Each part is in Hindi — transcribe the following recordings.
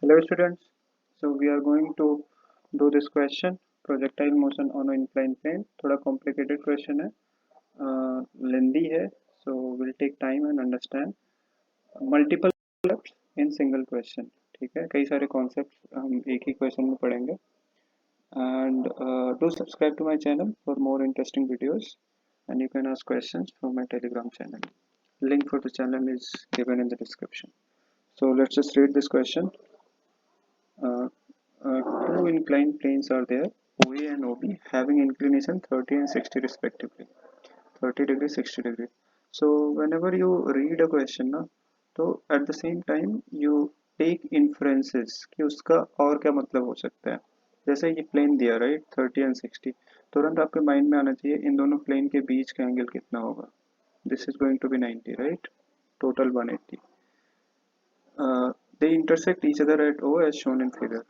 Hello students, so we are going to do this question projectile motion on an inclined plane. थोड़ा complicated question है, lengthy है, so we'll take time and understand multiple concepts in single question. ठीक है, कई सारे concepts हम एक ही question में पढ़ेंगे. And do subscribe to my channel for more interesting videos, and you can ask questions from my Telegram channel. Link for the channel is given in the description. So let's just read this question. Uh, Two inclined planes are there, OA and OB, having inclination 30 and 60 respectively. 30 degree, 60 degree. So whenever you read a question ना, तो at the same time you take inferences कि उसका और क्या मतलब हो सकता है. जैसे ये प्लेन दिया राइट 30 एंड 60, तुरंत आपके माइंड में आना चाहिए इन दोनों प्लेन के बीच का एंगल कितना होगा. This is going to be 90 right, total 180. They intersect each other at O as shown in figure.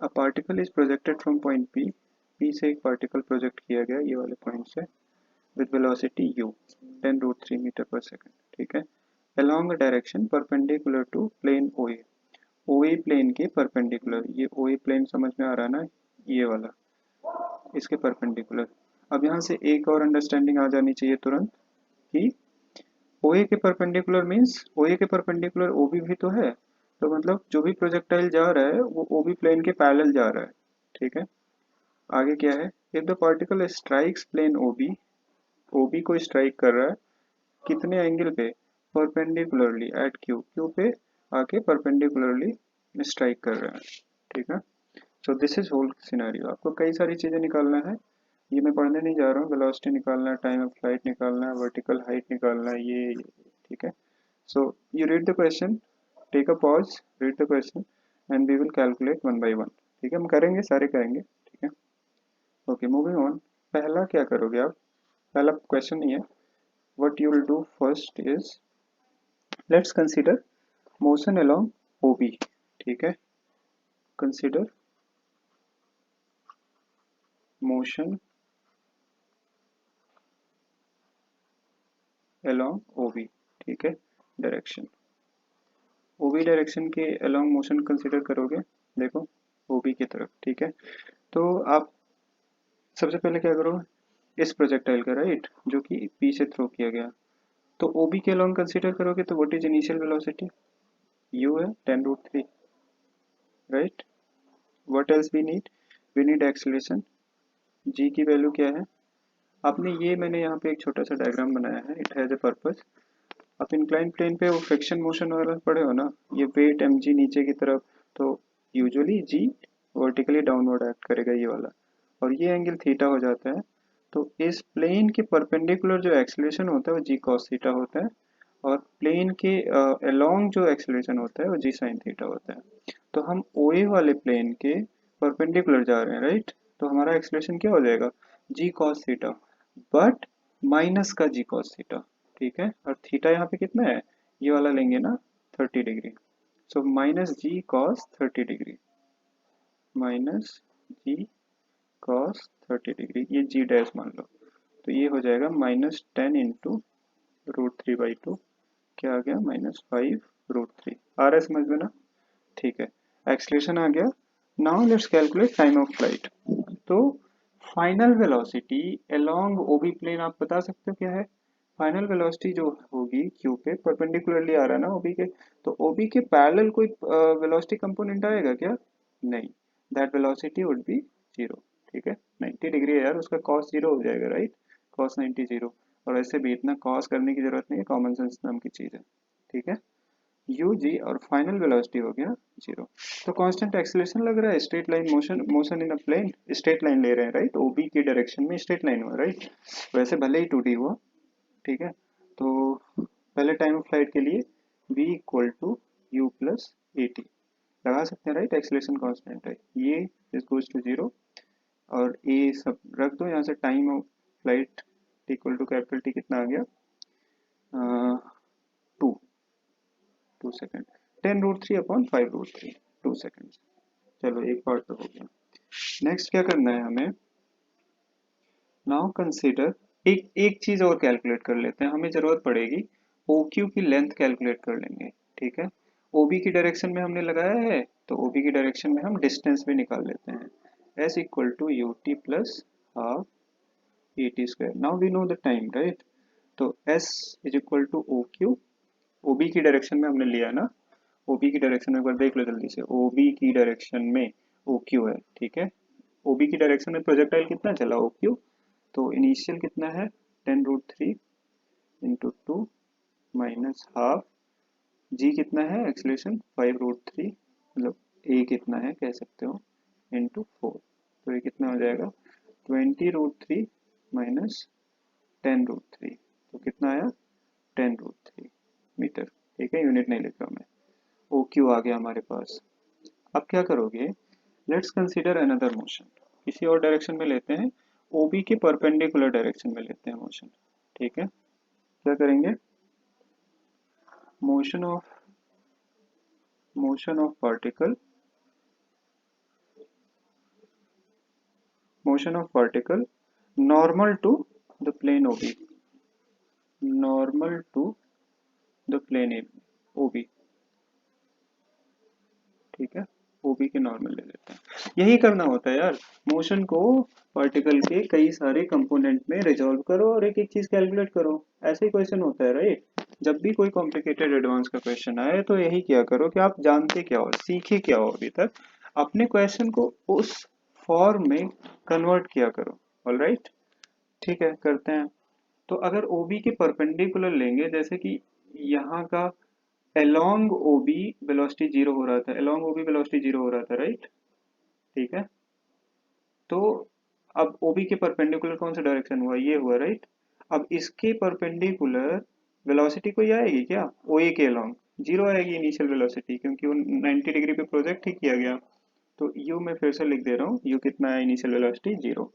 A particle is projected from point P. P से एक particle project किया गया ये वाले point से with velocity u 10√3 मीटर पर सेकंड. ठीक है, along a direction perpendicular to plane OA. OA plane के perpendicular, ये OA plane समझ में आ रहा है ना, ये वाला इसके perpendicular. अब यहाँ से एक और अंडरस्टैंडिंग आ जानी चाहिए तुरंत कि OA के परपेंडिकुलर मींस OA के परपेंडिकुलर OB भी तो है, तो मतलब जो भी प्रोजेक्टाइल जा रहा है वो OB प्लेन के पैरेलल जा रहा है. ठीक है, आगे क्या है, if the particle strikes plane OB को स्ट्राइक कर रहा है कितने एंगल पे, परपेंडिकुलरली एट Q पे आके परपेंडिकुलरली स्ट्राइक कर रहा है. ठीक है, so this is whole scenario. आपको कई सारी चीजें निकालना है, ये मैं पढ़ने नहीं जा रहा हूँ. वेलोसिटी निकालना है, टाइम ऑफ फ्लाइट निकालना है, वर्टिकल हाइट निकालना है, ये. ठीक है, so you read the question, take a pause, read the question and we will calculate one by one. ठीक है, हम करेंगे, सारे करेंगे. ठीक है, ओके, मूविंग ऑन. पहला क्या करोगे आप, पहला क्वेश्चन नहीं है. What you will do first is let's consider motion along OB. ठीक है, कंसीडर मोशन along OB. ठीक है, डायरेक्शन OB डायरेक्शन के along मोशन कंसीडर करोगे, देखो OB की तरफ. ठीक है, तो आप सबसे पहले क्या करो, इस प्रोजेक्टाइल का राइट जो कि P से थ्रो किया गया, तो OB के along कंसीडर करोगे तो what is initial velocity, u है 10√3 right. What else we need acceleration, g की वैल्यू क्या है. आपने ये मैंने यहाँ पे एक छोटा सा डायग्राम बनाया है, इट हैज ए पर्पस. आप इंक्लाइन प्लेन पे वो फ्रिक्शन मोशन वाला पढ़े हो ना, ये वेट mg नीचे की तरफ, तो usually g vertically downward act करेगा ये वाला, और ये एंगल थीटा हो जाता है. तो इस प्लेन के परपेंडिकुलर जो एक्सेलरेशन होता है वो g cos थीटा होता है, और प्लेन के अलोंग जो एक्सेलरेशन होता है वो g sin थीटा होता है. तो हम OA वाले प्लेन के परपेंडिकुलर जा रहे हैं राइट, तो हमारा एक्सेलरेशन क्या हो जाएगा, g cos theta, but minus का g cos थीटा. ठीक है, और थीटा यहाँ पे कितना है, ये वाला लेंगे ना 30 डिग्री, सो माइनस जी कॉस 30 डिग्री, माइनस जी कॉस 30 डिग्री, ये जी डैश मान लो, तो ये हो जाएगा -10 इंटू √3/2, क्या आ गया -5√3. आ रहा है समझ में ना. ठीक है, एक्सलेशन आ गया. Now let's calculate time of flight. तो final velocity along OB plane आप बता सकते हो क्या है, फाइनल वेलोसिटी जो होगी Q पे परपेंडिकुलरली आ रहा है ना OB के, तो OB के पैरेलल कोई वेलोसिटी कंपोनेंट आएगा क्या, नहीं, दैट वेलोसिटी वुड बी 0. ठीक है, 90 डिग्री है यार, उसका cos 0 हो जाएगा राइट, cos 90 0. और ऐसे भी इतना cos करने की जरूरत नहीं है, कॉमन सेंस नाम की चीज है. ठीक है, यू जी और फाइनल वेलोसिटी हो गया 0. तो कांस्टेंट एक्सेलरेशन लग रहा है, straight line motion in a plane, straight line ले रहे हैं राइट, OB की डायरेक्शन में स्ट्रेट लाइन हुआ राइट, वैसे भले ही 2D हुआ. ठीक है, तो पहले टाइम ऑफ फ्लाइट के लिए v equal to u plus AT लगा सकते हैं राइट, एक्सेलरेशन कांस्टेंट है ये, दिस गोज टू 0, और a सब रख दो यहाँ से. Time of flight equal to capital T कितना आ गया, 2 सेकेंड, 10√3 अपॉन 5√3, 2 सेकेंड. चलो एक पार्ट तो हो गया. नेक्स्ट क्या करना है हमें, नाउ कंसीडर एक एक चीज और कैलकुलेट कर लेते हैं, हमें जरूरत पड़ेगी OQ की लेंथ कैलकुलेट कर लेंगे. ठीक है, OB की डायरेक्शन में हमने लगाया है तो OB की डायरेक्शन में हम डिस्टेंस भी निकाल लेते हैं, S equal to UT plus half AT square. Now we know the time, right? तो S is equal to OQ, OB की डायरेक्शन में हमने लिया ना, OB की डायरेक्शन में एक बार देख लो जल्दी से, OB की डायरेक्शन में OQ है, ठीक है। OB की डायरेक्शन में प्रोजेक्टाइल कितना चला OQ, तो इनिशियल कितना है 10√3 इंटू 2 माइनस हाफ, जी कितना है एक्सलेशन 5√3, मतलब ए कितना है कह सकते हो इंटू 4, तो ये कितना हो जाएगा 20√3 माइनस 10√3, तो कितना आया 10√3 मीटर, ठीक है, यूनिट नहीं लिख रहा मैं। ओ क्यू आ गया हमारे पास। अब क्या करोगे, लेट्स कंसीडर अनदर मोशन, किसी और डायरेक्शन में लेते हैं, ओबी के परपेंडिकुलर डायरेक्शन में लेते हैं मोशन, ठीक है। क्या करेंगे, motion of particle, motion of particle normal to the plane O B, normal to the plane O B, ठीक है, ओबी के नॉर्मल ले लेते हैं। यही करना होता है यार, मोशन को पार्टिकल के कई सारे कंपोनेंट में रिजॉल्व करो और एक एक चीज कैलकुलेट करो, ऐसे ही क्वेश्चन होता है, राइट? जब भी कोई कॉम्प्लिकेटेड एडवांस का क्वेश्चन आए तो यही किया करो कि आप जानते क्या हो, सीखे क्या हो अभी तक, अपने क्वेश्चन को उस फॉर्म में कन्वर्ट किया करो। ऑलराइट, ठीक है, करते हैं। तो अगर ओबी के परपेंडिकुलर लेंगे, जैसे कि यहाँ का along OB वेलोसिटी जीरो हो रहा था, along OB वेलोसिटी जीरो हो रहा था, राइट? ठीक है, तो अब OB के परपेंडिकुलर कौन सा डायरेक्शन हुआ, ये हुआ, राइट? अब इसके परपेंडिकुलर वेलोसिटी कोई आएगी क्या, OA के along जीरो आएगी इनिशियल वेलोसिटी, क्योंकि वो 90 डिग्री पे प्रोजेक्ट ही किया गया। तो U मैं फिर से लिख दे रहा हूँ, U कितना है इनिशियल वेलोसिटी जीरो,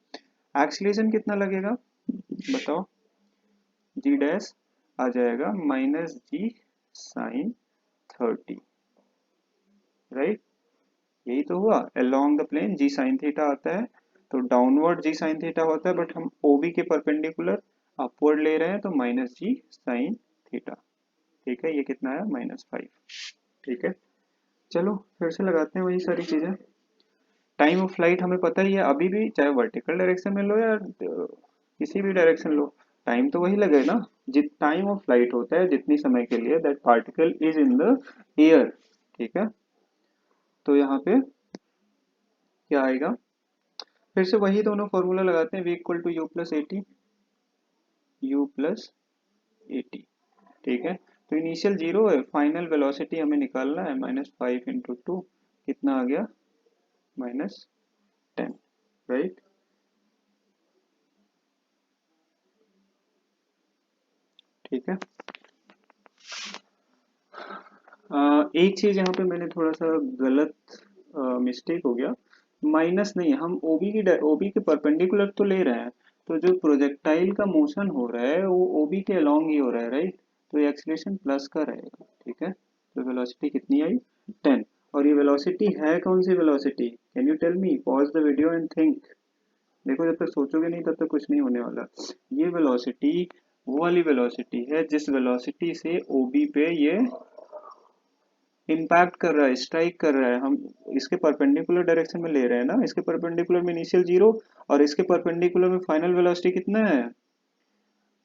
एक्सीलरेशन कितना लगेगा बताओ, G डैश आ जाएगा माइनस G साइन 30, राइट? यही तो हुआ, along the plane g sine theta आता है, तो डाउनवर्ड जी साइन थीटा होता है, बट हम ओबी के परपेंडिकुलर अपवर्ड ले रहे हैं, तो माइनस जी साइन थीटा, ठीक है, ये कितना है -5, ठीक है। चलो फिर से लगाते हैं वही सारी चीजें। टाइम ऑफ फ्लाइट हमें पता ही है, अभी भी चाहे वर्टिकल डायरेक्शन में लो या किसी भी डायरेक्शन लो, टाइम तो वही लगेगा ना, जित टाइम ऑफ फ्लाइट होता है जितनी समय के लिए that particle is in the air, ठीक है। तो यहाँ पे क्या आएगा, फिर से वही दोनों फॉर्मूला लगाते हैं, v equal to u plus a t, u plus a t, ठीक है। तो इनिशियल जीरो है, फाइनल वेलोसिटी हमें निकालना है, -5 इंटू 2 कितना आ गया -10, राइट? ठीक है। एक चीज यहाँ पे मैंने थोड़ा सा गलत मिस्टेक हो गया, माइनस नहीं, हम ओबी के परपेंडिकुलर तो ले रहे हैं, तो जो प्रोजेक्टाइल का मोशन हो रहा है वो ओबी के अलोंग ही हो रहा है, राइट? तो ये एक्सीलरेशन प्लस का रहेगा, ठीक है। तो वेलोसिटी कितनी आई 10, और ये वेलोसिटी है कौन सी velocity, can you tell me, pause the video and think. देखो जब तक सोचोगे नहीं तब तक कुछ नहीं होने वाला। ये वेलोसिटी वो वाली वेलोसिटी है जिस वेलोसिटी से ओबी पे ये इम्पैक्ट कर रहा है, स्ट्राइक कर रहा है, हम इसके परपेंडिकुलर डायरेक्शन में ले रहे हैं ना, इसके परपेंडिकुलर में इनिशियल जीरो और इसके परपेंडिकुलर में फाइनल वेलोसिटी कितना है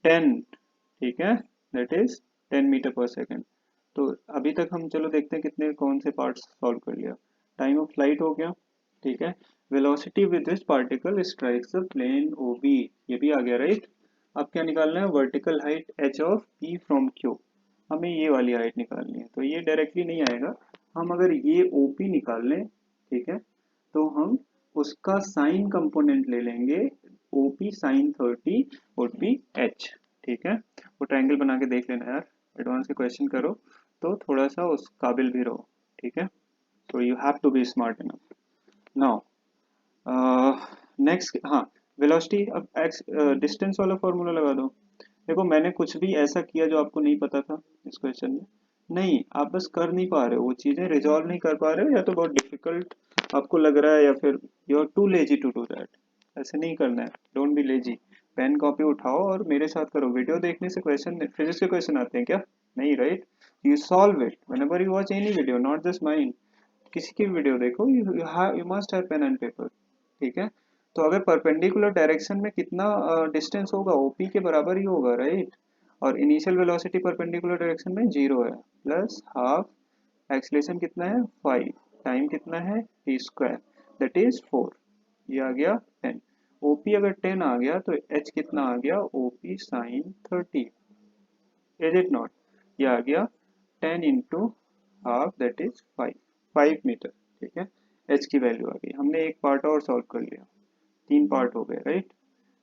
10, ठीक है, दैट इज 10 मीटर पर सेकंड। तो अभी तक हम चलो देखते हैं कितने कौन से पार्ट्स सॉल्व कर लिया। टाइम ऑफ फ्लाइट हो गया, ठीक है। Velocity with this particle strikes the plane O B, ये भी आ गया, राइट? अब क्या निकालना है, vertical height h of p from q, हमें ये वाली हाइट निकालनी है, तो ये डायरेक्टली नहीं आएगा, हम अगर ये OP निकाल लें, ठीक है, तो हम उसका साइन कंपोनेंट ले लेंगे, OP sine 30 would be h, ठीक है। वो ट्रायंगल बना के देख लेना यार, एडवांस के क्वेश्चन करो तो थोड़ा सा उस काबिल भी रहो, ठीक है। तो you have to be smart enough. Now next, हाँ, वेलोसिटी, अब एक्स डिस्टेंस वाला फॉर्मूला लगा दो। देखो मैंने कुछ भी ऐसा किया जो आपको नहीं पता था इस क्वेश्चन में, नहीं, आप बस कर नहीं पा रहे हो, वो चीजें रिजॉल्व नहीं कर पा रहे हो, या तो बहुत डिफिकल्ट आपको लग रहा है, या फिर you are too lazy to do that. ऐसे नहीं करना है, don't be lazy, pen copy उठाओ और मेरे साथ करो। वीडियो देखने से क्वेश्चन, फिजिक्स के क्वेश्चन आते हैं क्या, नहीं, right? You solve it whenever you watch any video, not just mine, किसी की वीडियो देखो, you must have pen and paper, ठीक है। तो अगर परपेंडिकुलर डायरेक्शन में कितना डिस्टेंस होगा, ओपी के बराबर ही होगा, राइट। और इनिशियल वेलोसिटी परपेंडिकुलर डायरेक्शन में 0 है, प्लस हाफ एक्सीलरेशन कितना है 5, टाइम कितना है टी स्क्वायर, दैट इज 4, ये आ गया 10। ओपी अगर 10 आ गया तो एच कितना आ गया, OP sine 30, is it not. ये आ गया 10 into half that is 5 metre, ठीक है। एच की वैल्यू आ गई, हमने एक पार्ट और सॉल्व कर लिया, 3 पार्ट हो गए, राइट।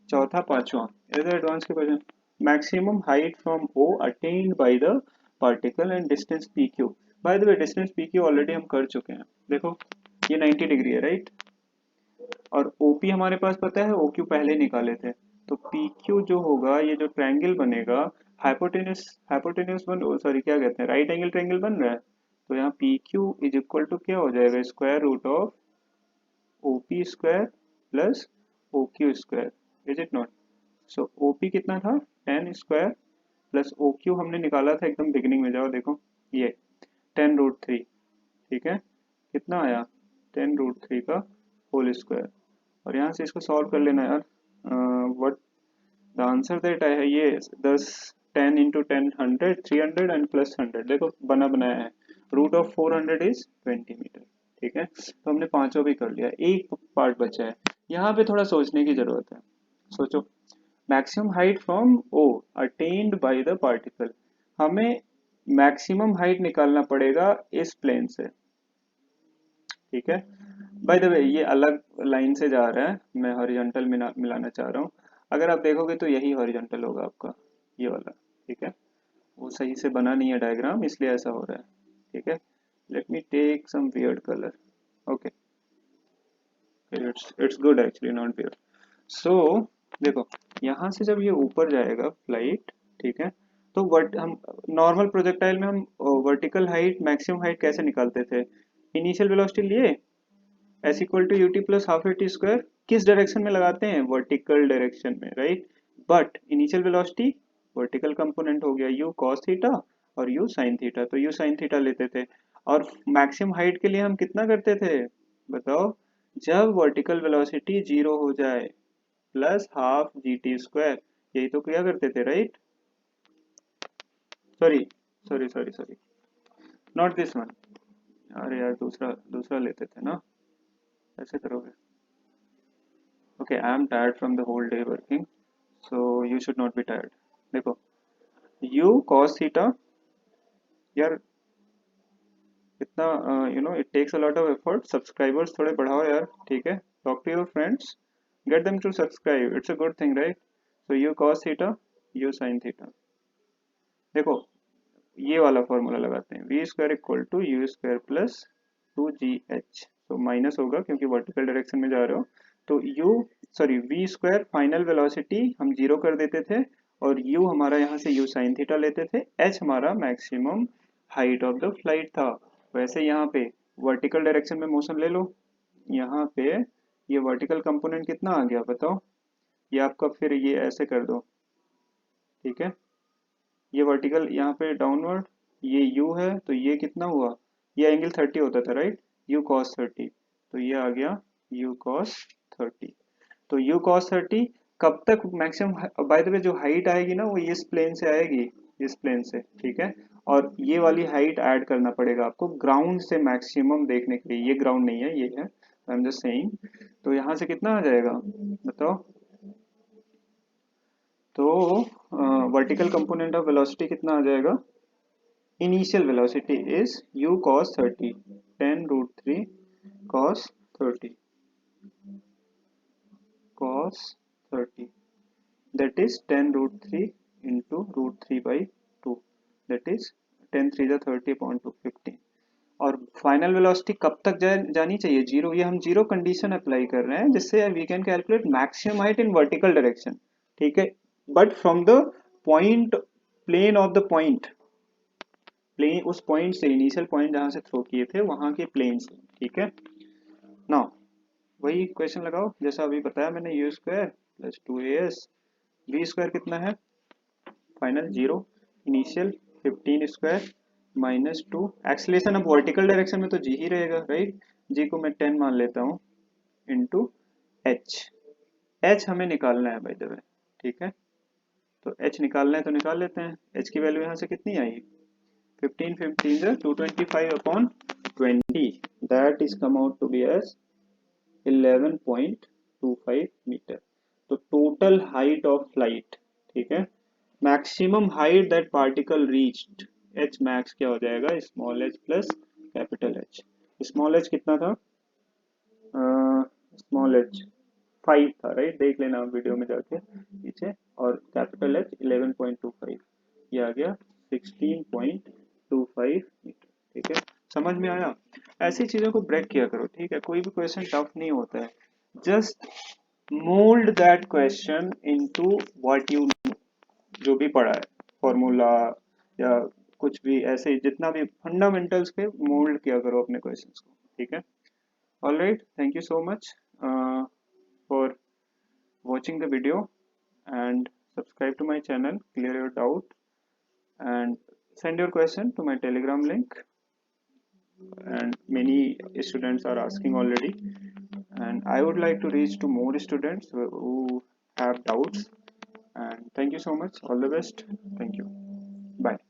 चौथा पांचवा इज एडवांस के question. Maximum height from O attend by the particle and distance P Q. By the way distance P Q already हम कर चुके हैं, देखो ये 90 डिग्री है, राइट। और ओपी हमारे पास पता है, ओ क्यू पहले निकाले थे। तो पी क्यू जो होगा, ये जो ट्रायंगल बनेगा, हाइपोटेन्यूस हाइपोटेन्यूस बन, सॉरी क्या कहते हैं, राइट एंगल ट्रायंगल बन रहा है। तो यहाँ P Q is equal to क्या हो जाएगा, square root of O P square plus O Q square, is it not. So O P कितना था 10 स्क्वायर, प्लस ओ क्यू हमने निकाला था एकदम बिगिनिंग में, जाओ देखो ये 10√3, ठीक है। कितना आया 10√3 का होल स्क्वायर। और यहाँ से इसको सॉल्व कर लेना यार, व्हाट द आंसर दैट आया है, ये 10 10 इंटू 10 100 300 एंड प्लस 100, देखो बना बनाया है। रूट ऑफ 400 इज 20 मीटर, ठीक है। तो हमने पांचों भी कर लिया, एक पार्ट बचा है, यहाँ पे थोड़ा सोचने की जरूरत है। सोचो, maximum height from O attend by the particle, हमें मैक्सिमम हाइट निकालना पड़ेगा इस प्लेन से, ठीक है। बाय द वे ये अलग लाइन से जा रहा है, मैं हॉरिजॉन्टल मिलाना चाह रहा हूँ। अगर आप देखोगे तो यही हॉरिजॉन्टल होगा आपका, ये वाला, ठीक है। वो सही से बना नहीं है डायग्राम, इसलिए ऐसा हो रहा है, ठीक है। Let me take some weird colour, okay, it's good actually, not weird. So देखो, यहाँ से जब ये ऊपर जाएगा फ्लाइट, ठीक है, तो वर्ट हम नॉर्मल प्रोजेक्टाइल में हम वर्टिकल हाइट मैक्सिमम हाइट कैसे निकालते थे, इनिशियल वेलोसिटी लिए S equal to U T plus half A T square, किस डायरेक्शन में लगाते हैं, वर्टिकल डायरेक्शन में, right. But initial velocity vertical component हो गया, यू कॉस थीटा और यू साइन थीटा, तो यू साइन थीटा लेते थे। और मैक्सिमम हाइट के लिए हम कितना करते थे, बताओ, जब वर्टिकल वेलोसिटी 0 हो जाए plus half G T square, यही तो किया करते थे, right. Sorry sorry sorry sorry, not this one, अरे यार दूसरा दूसरा लेते थे ना, ऐसे करोगे। Okay, I am tired from the whole day working, so you should not be tired. देखो, यू कॉस थीटा, यार इतना it takes a lot of effort, subscribers थोड़े बढ़ाओ यार, ठीक है। Talk to your friends, get them to subscribe, it's a good thing, right. So U cos theta, U sine theta. देखो ये वाला फॉर्मूला लगाते हैं, V square equal to U square plus 2gh, तो माइनस होगा क्योंकि वर्टिकल डायरेक्शन में जा रहे हो। तो u sorry V square final velocity हम 0 कर देते थे, और u हमारा यहाँ से u साइन थीटा लेते थे, h हमारा maximum height of the flight था। वैसे यहाँ पे वर्टिकल डायरेक्शन में मोशन ले लो, यहाँ पे ये वर्टिकल कंपोनेंट कितना आ गया बताओ, ये आपका, फिर ये ऐसे कर दो, ठीक है। ये वर्टिकल यहाँ पे डाउनवर्ड, ये u है, तो ये कितना हुआ, ये एंगल 30 होता था, राइट, u cos 30, तो ये आ गया u cos 30। तो u cos 30 कब तक मैक्सिमम, बाय द वे जो हाइट आएगी ना वो इस प्लेन से आएगी, इस प्लेन से, ठीक है। और ये वाली हाइट ऐड करना पड़ेगा आपको ग्राउंड से मैक्सिमम देखने के लिए, ये ग्राउंड नहीं है, ये है, आई एम जस्ट सेइंग। तो यहाँ से कितना आ जाएगा बताओ, तो वर्टिकल कंपोनेंट ऑफ वेलोसिटी कितना आ जाएगा, initial velocity is u cos 30, 10√3 cos 30, cos 30, that is 10√3 into root 3 by 2, that is 10 3 जा 30 upon 2 15। और फाइनल वेलोसिटी कब तक जानी चाहिए, 0, ये हम 0 कंडीशन अप्लाई कर रहे हैं जिससे we can calculate maximum height in vertical direction, ठीक है। But from the point, plane of the point, plane उस पॉइंट से, इनिशियल पॉइंट जहां से थ्रो किए थे वहां के प्लेन से, ठीक है। नाउ वही क्वेश्चन लगाओ जैसा अभी बताया मैंने, U square plus 2as, V square कितना है फाइनल 0, इनिशियल 15 स्क्वायर, -2 एक्सीलरेशन अब वर्टिकल डायरेक्शन में तो जी ही रहेगा राइट। जी को मैं 10 मान लेता हूँ इंटू एच। एच हमें निकालना है बाय द वे, ठीक है। तो एच निकालना है तो निकाल लेते हैं। एच की वैल्यू यहाँ से कितनी आई, 15 15 जो 225 upon 20, that is come out to be as 11.25 metre. तो टोटल हाइट ऑफ फ्लाइट, ठीक है, maximum height that particle reached, H max क्या हो जाएगा, small H plus capital H. Small H कितना था, स्मॉल एच 5 था राइट, देख लेना आप वीडियो में जाके पीछे। और कैपिटल एच 11.25, ये आ गया 16.25 मीटर, ठीक है। समझ में आया। ऐसी चीजों को ब्रेक किया करो, ठीक है, कोई भी क्वेश्चन टफ नहीं होता है। Just mould that question into what you जो भी पढ़ा है, फॉर्मूला या कुछ भी ऐसे ही जितना भी फंडामेंटल्स के मोल्ड किया करो अपने क्वेश्चंस को, ठीक है। All right, thank you so much for watching the video, and subscribe to my channel, clear your doubt, and send your question to my Telegram link. And many students are asking already, and I would like to reach to more students who have doubts. And thank you so much. All the best. Thank you. Bye.